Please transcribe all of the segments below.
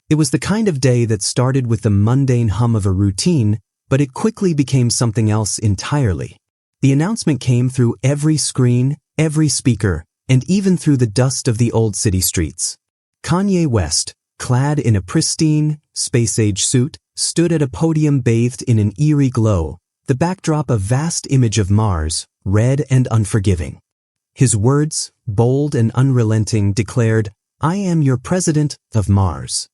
It was the kind of day that started with the mundane hum of a routine, but it quickly became something else entirely. The announcement came through every screen, every speaker, and even through the dust of the old city streets. Kanye West, clad in a pristine, space-age suit, stood at a podium bathed in an eerie glow, the backdrop a vast image of Mars, red and unforgiving. His words, bold and unrelenting, declared, "I am your president of Mars."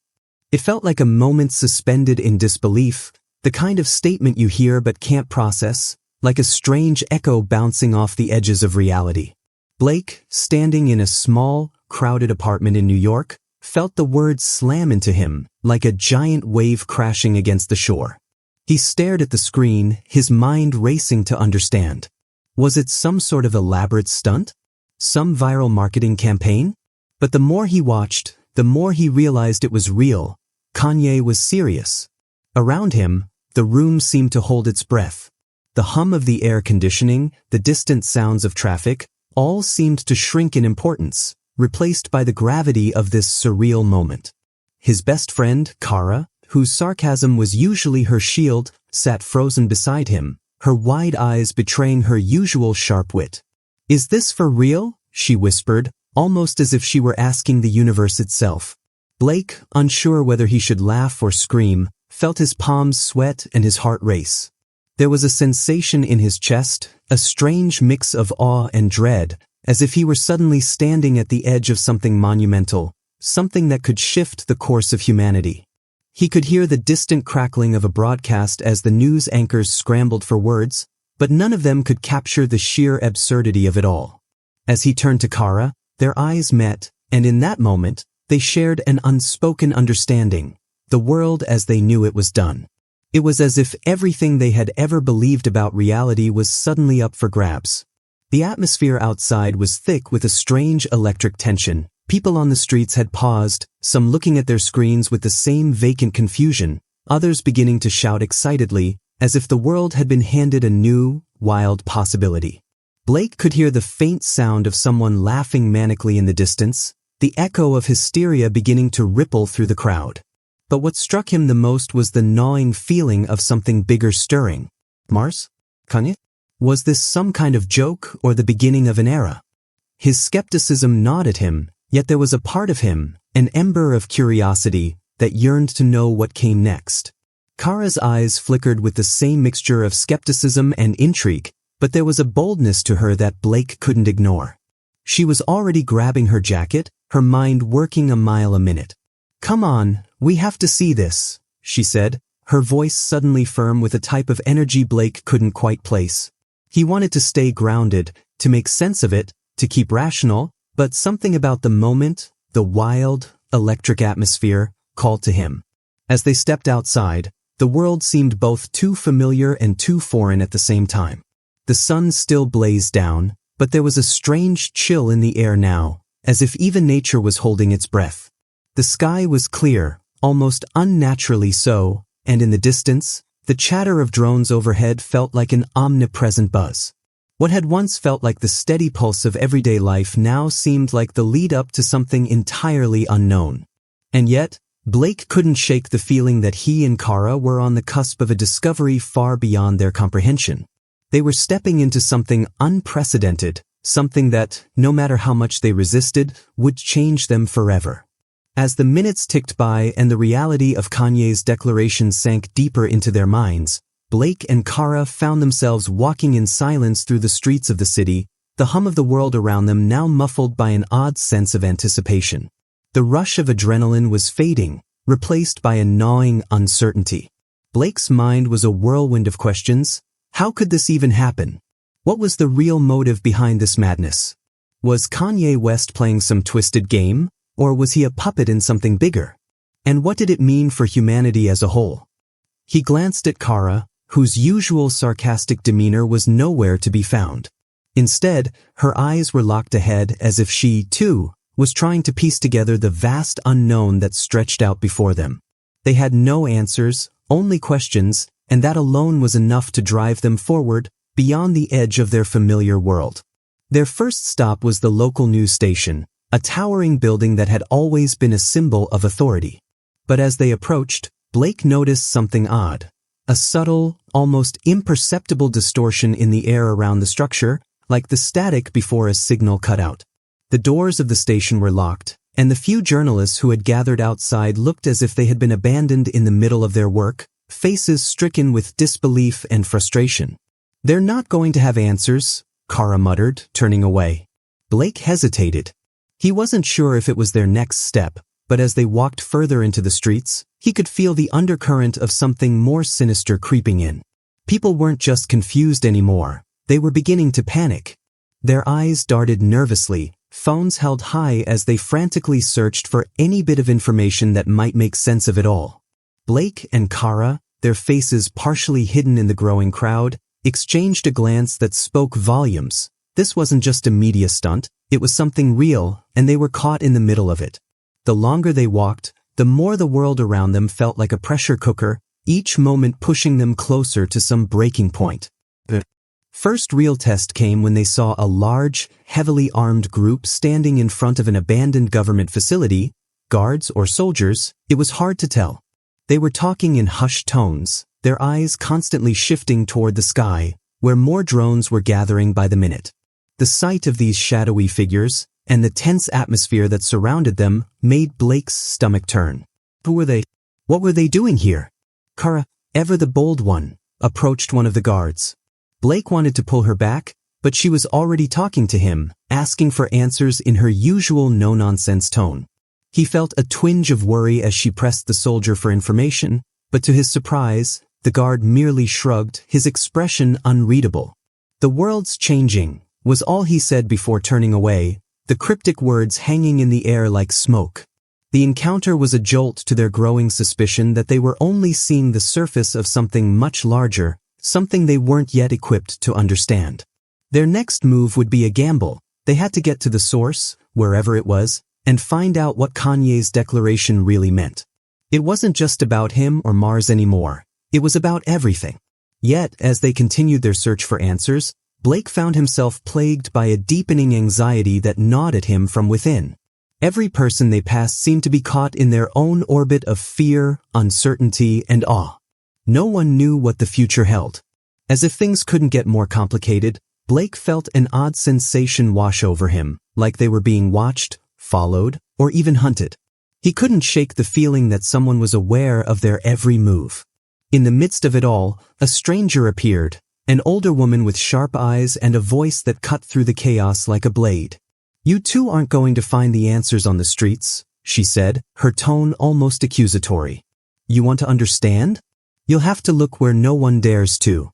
It felt like a moment suspended in disbelief, the kind of statement you hear but can't process, like a strange echo bouncing off the edges of reality. Blake, standing in a small, crowded apartment in New York, felt the words slam into him, like a giant wave crashing against the shore. He stared at the screen, his mind racing to understand. Was it some sort of elaborate stunt? Some viral marketing campaign? But the more he watched, the more he realized it was real. Kanye was serious. Around him, the room seemed to hold its breath. The hum of the air conditioning, the distant sounds of traffic, all seemed to shrink in importance, replaced by the gravity of this surreal moment. His best friend, Kara, whose sarcasm was usually her shield, sat frozen beside him, her wide eyes betraying her usual sharp wit. "Is this for real?" she whispered, almost as if she were asking the universe itself. Blake, unsure whether he should laugh or scream, felt his palms sweat and his heart race. There was a sensation in his chest, a strange mix of awe and dread, as if he were suddenly standing at the edge of something monumental, something that could shift the course of humanity. He could hear the distant crackling of a broadcast as the news anchors scrambled for words, but none of them could capture the sheer absurdity of it all. As he turned to Kara, their eyes met, and in that moment, they shared an unspoken understanding. The world as they knew it was done. It was as if everything they had ever believed about reality was suddenly up for grabs. The atmosphere outside was thick with a strange electric tension. People on the streets had paused, some looking at their screens with the same vacant confusion, others beginning to shout excitedly, as if the world had been handed a new, wild possibility. Blake could hear the faint sound of someone laughing manically in the distance, the echo of hysteria beginning to ripple through the crowd. But what struck him the most was the gnawing feeling of something bigger stirring. Mars? Kanye? Was this some kind of joke or the beginning of an era? His skepticism gnawed at him, yet there was a part of him, an ember of curiosity, that yearned to know what came next. Kara's eyes flickered with the same mixture of skepticism and intrigue, but there was a boldness to her that Blake couldn't ignore. She was already grabbing her jacket, her mind working a mile a minute. "Come on, we have to see this," she said, her voice suddenly firm with a type of energy Blake couldn't quite place. He wanted to stay grounded, to make sense of it, to keep rational, but something about the moment, the wild, electric atmosphere, called to him. As they stepped outside, the world seemed both too familiar and too foreign at the same time. The sun still blazed down, but there was a strange chill in the air now, as if even nature was holding its breath. The sky was clear, almost unnaturally so, and in the distance, the chatter of drones overhead felt like an omnipresent buzz. What had once felt like the steady pulse of everyday life now seemed like the lead-up to something entirely unknown. And yet, Blake couldn't shake the feeling that he and Kara were on the cusp of a discovery far beyond their comprehension. They were stepping into something unprecedented, something that, no matter how much they resisted, would change them forever. As the minutes ticked by and the reality of Kanye's declaration sank deeper into their minds, Blake and Kara found themselves walking in silence through the streets of the city, the hum of the world around them now muffled by an odd sense of anticipation. The rush of adrenaline was fading, replaced by a gnawing uncertainty. Blake's mind was a whirlwind of questions. How could this even happen? What was the real motive behind this madness? Was Kanye West playing some twisted game? Or was he a puppet in something bigger? And what did it mean for humanity as a whole? He glanced at Kara, whose usual sarcastic demeanor was nowhere to be found. Instead, her eyes were locked ahead as if she, too, was trying to piece together the vast unknown that stretched out before them. They had no answers, only questions, and that alone was enough to drive them forward, beyond the edge of their familiar world. Their first stop was the local news station, a towering building that had always been a symbol of authority. But as they approached, Blake noticed something odd. A subtle, almost imperceptible distortion in the air around the structure, like the static before a signal cut out. The doors of the station were locked, and the few journalists who had gathered outside looked as if they had been abandoned in the middle of their work, faces stricken with disbelief and frustration. "They're not going to have answers," Kara muttered, turning away. Blake hesitated. He wasn't sure if it was their next step, but as they walked further into the streets, he could feel the undercurrent of something more sinister creeping in. People weren't just confused anymore, they were beginning to panic. Their eyes darted nervously, phones held high as they frantically searched for any bit of information that might make sense of it all. Blake and Kara, their faces partially hidden in the growing crowd, exchanged a glance that spoke volumes. This wasn't just a media stunt, it was something real, and they were caught in the middle of it. The longer they walked, the more the world around them felt like a pressure cooker, each moment pushing them closer to some breaking point. The first real test came when they saw a large, heavily armed group standing in front of an abandoned government facility, guards or soldiers, it was hard to tell. They were talking in hushed tones, their eyes constantly shifting toward the sky, where more drones were gathering by the minute. The sight of these shadowy figures, and the tense atmosphere that surrounded them, made Blake's stomach turn. Who were they? What were they doing here? Kara, ever the bold one, approached one of the guards. Blake wanted to pull her back, but she was already talking to him, asking for answers in her usual no-nonsense tone. He felt a twinge of worry as she pressed the soldier for information, but to his surprise, the guard merely shrugged, his expression unreadable. "The world's changing," was all he said before turning away, the cryptic words hanging in the air like smoke. The encounter was a jolt to their growing suspicion that they were only seeing the surface of something much larger, something they weren't yet equipped to understand. Their next move would be a gamble. They had to get to the source, wherever it was, and find out what Kanye's declaration really meant. It wasn't just about him or Mars anymore. It was about everything. Yet, as they continued their search for answers, Blake found himself plagued by a deepening anxiety that gnawed at him from within. Every person they passed seemed to be caught in their own orbit of fear, uncertainty, and awe. No one knew what the future held. As if things couldn't get more complicated, Blake felt an odd sensation wash over him, like they were being watched, followed, or even hunted. He couldn't shake the feeling that someone was aware of their every move. In the midst of it all, a stranger appeared, an older woman with sharp eyes and a voice that cut through the chaos like a blade. "You two aren't going to find the answers on the streets," she said, her tone almost accusatory. "You want to understand? You'll have to look where no one dares to."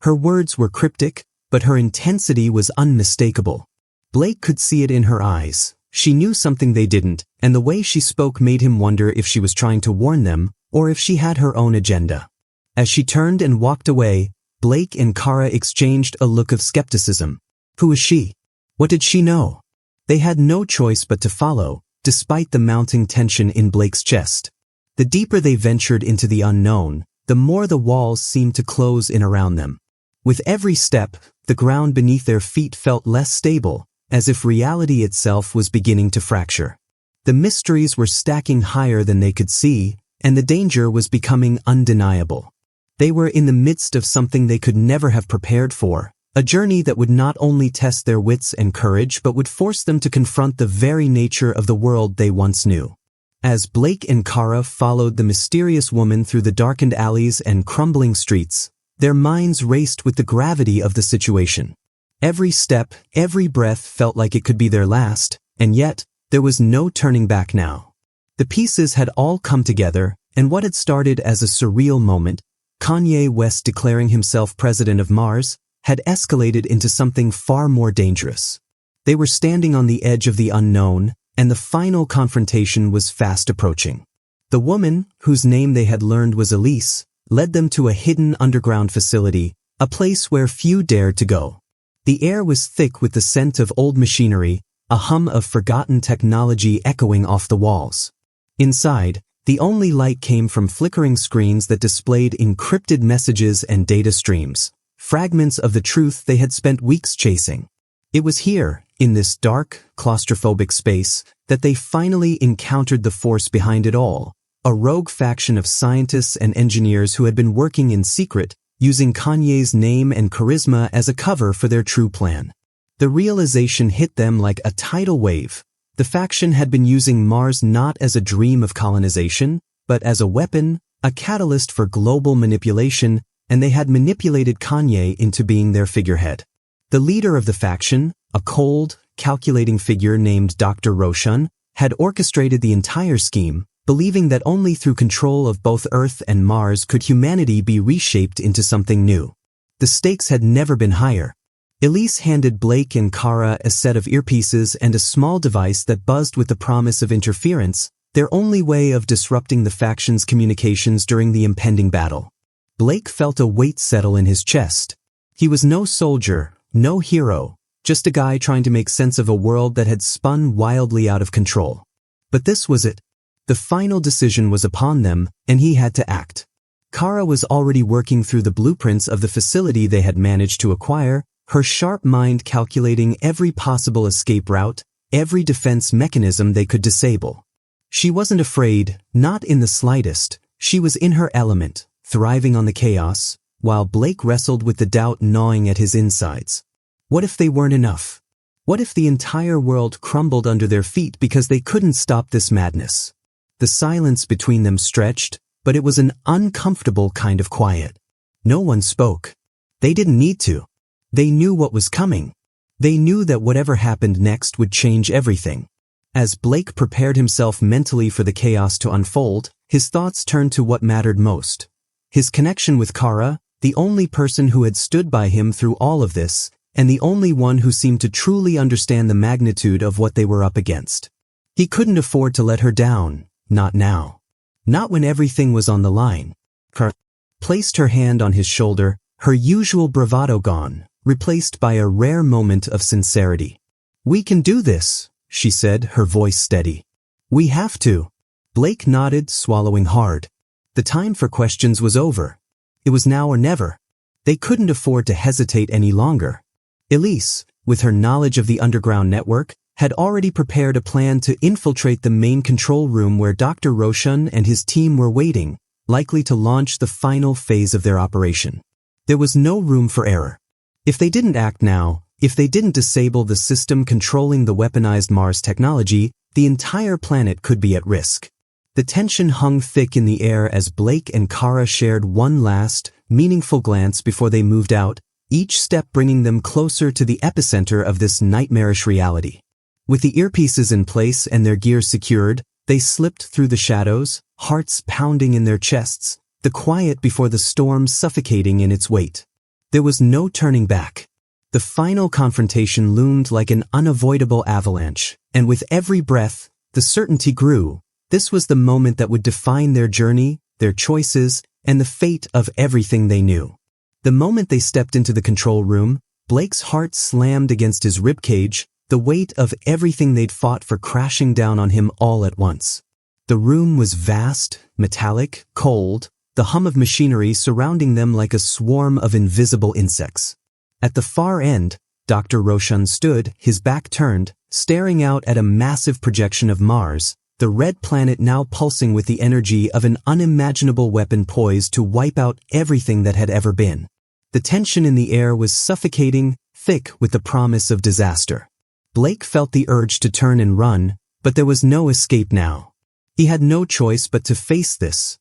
Her words were cryptic, but her intensity was unmistakable. Blake could see it in her eyes. She knew something they didn't, and the way she spoke made him wonder if she was trying to warn them, or if she had her own agenda. As she turned and walked away, Blake and Kara exchanged a look of skepticism. Who was she? What did she know? They had no choice but to follow, despite the mounting tension in Blake's chest. The deeper they ventured into the unknown, the more the walls seemed to close in around them. With every step, the ground beneath their feet felt less stable, as if reality itself was beginning to fracture. The mysteries were stacking higher than they could see, and the danger was becoming undeniable. They were in the midst of something they could never have prepared for, a journey that would not only test their wits and courage but would force them to confront the very nature of the world they once knew. As Blake and Kara followed the mysterious woman through the darkened alleys and crumbling streets, their minds raced with the gravity of the situation. Every step, every breath felt like it could be their last, and yet, there was no turning back now. The pieces had all come together, and what had started as a surreal moment, Kanye West declaring himself president of Mars, had escalated into something far more dangerous. They were standing on the edge of the unknown, and the final confrontation was fast approaching. The woman, whose name they had learned was Elise, led them to a hidden underground facility, a place where few dared to go. The air was thick with the scent of old machinery, a hum of forgotten technology echoing off the walls. Inside, the only light came from flickering screens that displayed encrypted messages and data streams, fragments of the truth they had spent weeks chasing. It was here, in this dark, claustrophobic space, that they finally encountered the force behind it all, a rogue faction of scientists and engineers who had been working in secret, using Kanye's name and charisma as a cover for their true plan. The realization hit them like a tidal wave. The faction had been using Mars not as a dream of colonization, but as a weapon, a catalyst for global manipulation, and they had manipulated Kanye into being their figurehead. The leader of the faction, a cold, calculating figure named Dr. Roshan, had orchestrated the entire scheme, believing that only through control of both Earth and Mars could humanity be reshaped into something new. The stakes had never been higher. Elise handed Blake and Kara a set of earpieces and a small device that buzzed with the promise of interference, their only way of disrupting the faction's communications during the impending battle. Blake felt a weight settle in his chest. He was no soldier, no hero, just a guy trying to make sense of a world that had spun wildly out of control. But this was it. The final decision was upon them, and he had to act. Kara was already working through the blueprints of the facility they had managed to acquire, her sharp mind calculating every possible escape route, every defense mechanism they could disable. She wasn't afraid, not in the slightest. She was in her element, thriving on the chaos, while Blake wrestled with the doubt gnawing at his insides. What if they weren't enough? What if the entire world crumbled under their feet because they couldn't stop this madness? The silence between them stretched, but it was an uncomfortable kind of quiet. No one spoke. They didn't need to. They knew what was coming. They knew that whatever happened next would change everything. As Blake prepared himself mentally for the chaos to unfold, his thoughts turned to what mattered most. His connection with Kara, the only person who had stood by him through all of this, and the only one who seemed to truly understand the magnitude of what they were up against. He couldn't afford to let her down, not now. Not when everything was on the line. Kara placed her hand on his shoulder, her usual bravado gone, replaced by a rare moment of sincerity. "We can do this," she said, her voice steady. "We have to." Blake nodded, swallowing hard. The time for questions was over. It was now or never. They couldn't afford to hesitate any longer. Elise, with her knowledge of the underground network, had already prepared a plan to infiltrate the main control room where Dr. Roshan and his team were waiting, likely to launch the final phase of their operation. There was no room for error. If they didn't act now, if they didn't disable the system controlling the weaponized Mars technology, the entire planet could be at risk. The tension hung thick in the air as Blake and Kara shared one last, meaningful glance before they moved out, each step bringing them closer to the epicenter of this nightmarish reality. With the earpieces in place and their gear secured, they slipped through the shadows, hearts pounding in their chests, the quiet before the storm suffocating in its weight. There was no turning back. The final confrontation loomed like an unavoidable avalanche, and with every breath, the certainty grew. This was the moment that would define their journey, their choices, and the fate of everything they knew. The moment they stepped into the control room, Blake's heart slammed against his ribcage, the weight of everything they'd fought for crashing down on him all at once. The room was vast, metallic, cold, the hum of machinery surrounding them like a swarm of invisible insects. At the far end, Dr. Roshan stood, his back turned, staring out at a massive projection of Mars, the red planet now pulsing with the energy of an unimaginable weapon poised to wipe out everything that had ever been. The tension in the air was suffocating, thick with the promise of disaster. Blake felt the urge to turn and run, but there was no escape now. He had no choice but to face this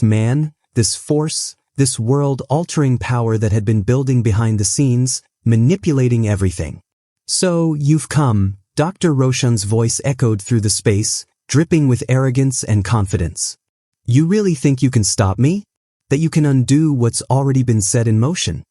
man, this force, this world-altering power that had been building behind the scenes, manipulating everything. "So, you've come," Dr. Roshan's voice echoed through the space, dripping with arrogance and confidence. "You really think you can stop me? That you can undo what's already been set in motion?"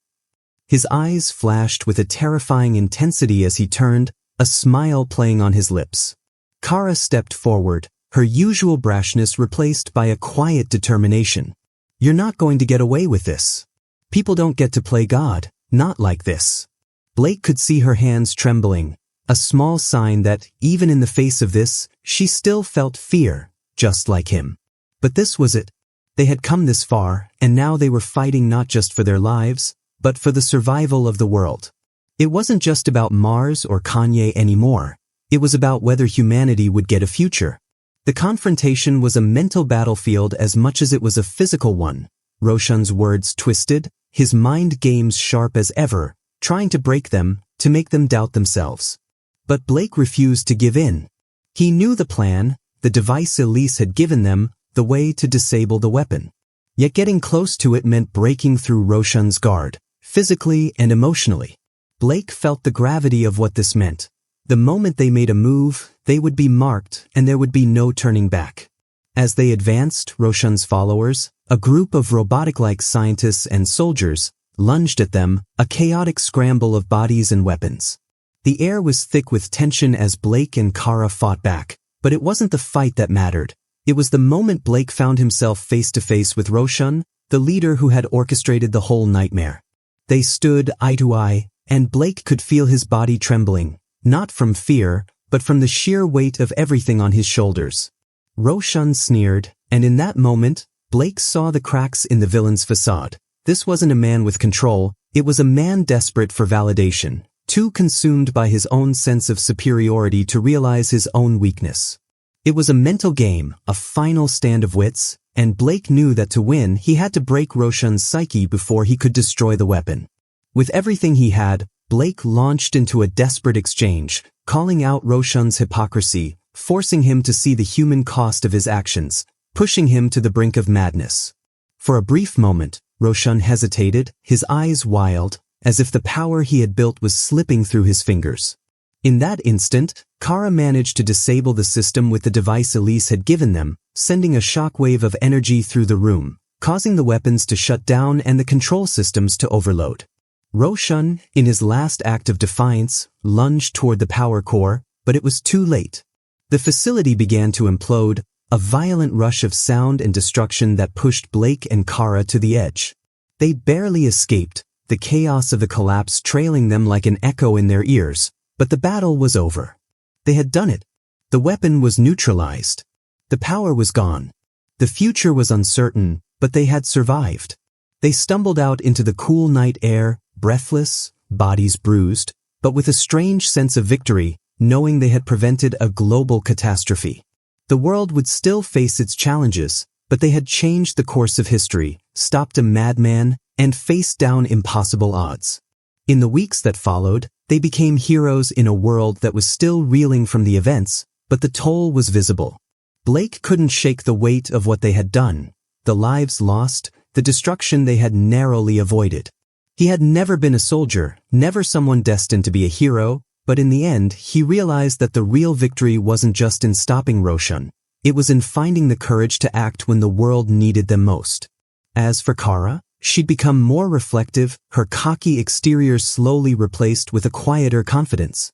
His eyes flashed with a terrifying intensity as he turned, a smile playing on his lips. Kara stepped forward, her usual brashness replaced by a quiet determination. "You're not going to get away with this. People don't get to play God, not like this." Blake could see her hands trembling, a small sign that, even in the face of this, she still felt fear, just like him. But this was it. They had come this far, and now they were fighting not just for their lives, but for the survival of the world. It wasn't just about Mars or Kanye anymore. It was about whether humanity would get a future. The confrontation was a mental battlefield as much as it was a physical one. Roshan's words twisted, his mind games sharp as ever, trying to break them, to make them doubt themselves. But Blake refused to give in. He knew the plan, the device Elise had given them, the way to disable the weapon. Yet getting close to it meant breaking through Roshan's guard, physically and emotionally. Blake felt the gravity of what this meant. The moment they made a move, they would be marked and there would be no turning back. As they advanced, Roshan's followers, a group of robotic-like scientists and soldiers, lunged at them, a chaotic scramble of bodies and weapons. The air was thick with tension as Blake and Kara fought back, but it wasn't the fight that mattered. It was the moment Blake found himself face to face with Roshan, the leader who had orchestrated the whole nightmare. They stood eye to eye, and Blake could feel his body trembling, not from fear, but from the sheer weight of everything on his shoulders. Roshan sneered, and in that moment, Blake saw the cracks in the villain's facade. This wasn't a man with control, it was a man desperate for validation, too consumed by his own sense of superiority to realize his own weakness. It was a mental game, a final stand of wits, and Blake knew that to win he had to break Roshan's psyche before he could destroy the weapon. With everything he had, Blake launched into a desperate exchange, calling out Roshan's hypocrisy, forcing him to see the human cost of his actions, pushing him to the brink of madness. For a brief moment, Roshan hesitated, his eyes wild, as if the power he had built was slipping through his fingers. In that instant, Kara managed to disable the system with the device Elise had given them, sending a shockwave of energy through the room, causing the weapons to shut down and the control systems to overload. Roshan, in his last act of defiance, lunged toward the power core, but it was too late. The facility began to implode, a violent rush of sound and destruction that pushed Blake and Kara to the edge. They barely escaped, the chaos of the collapse trailing them like an echo in their ears, but the battle was over. They had done it. The weapon was neutralized. The power was gone. The future was uncertain, but they had survived. They stumbled out into the cool night air, breathless, bodies bruised, but with a strange sense of victory, knowing they had prevented a global catastrophe. The world would still face its challenges, but they had changed the course of history, stopped a madman, and faced down impossible odds. In the weeks that followed, they became heroes in a world that was still reeling from the events, but the toll was visible. Blake couldn't shake the weight of what they had done, the lives lost, the destruction they had narrowly avoided. He had never been a soldier, never someone destined to be a hero, but in the end, he realized that the real victory wasn't just in stopping Roshan. It was in finding the courage to act when the world needed them most. As for Kara, she'd become more reflective, her cocky exterior slowly replaced with a quieter confidence.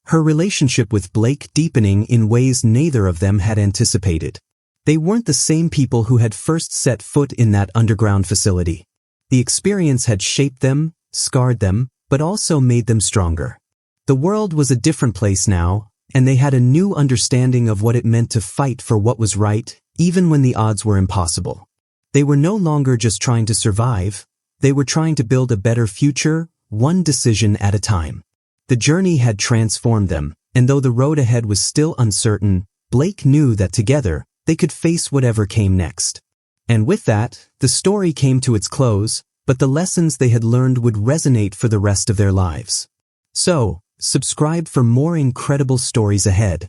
Her relationship with Blake deepening in ways neither of them had anticipated. They weren't the same people who had first set foot in that underground facility. The experience had shaped them, scarred them, but also made them stronger. The world was a different place now, and they had a new understanding of what it meant to fight for what was right, even when the odds were impossible. They were no longer just trying to survive, they were trying to build a better future, one decision at a time. The journey had transformed them, and though the road ahead was still uncertain, Blake knew that together, they could face whatever came next. And with that, the story came to its close, but the lessons they had learned would resonate for the rest of their lives. So, subscribe for more incredible stories ahead.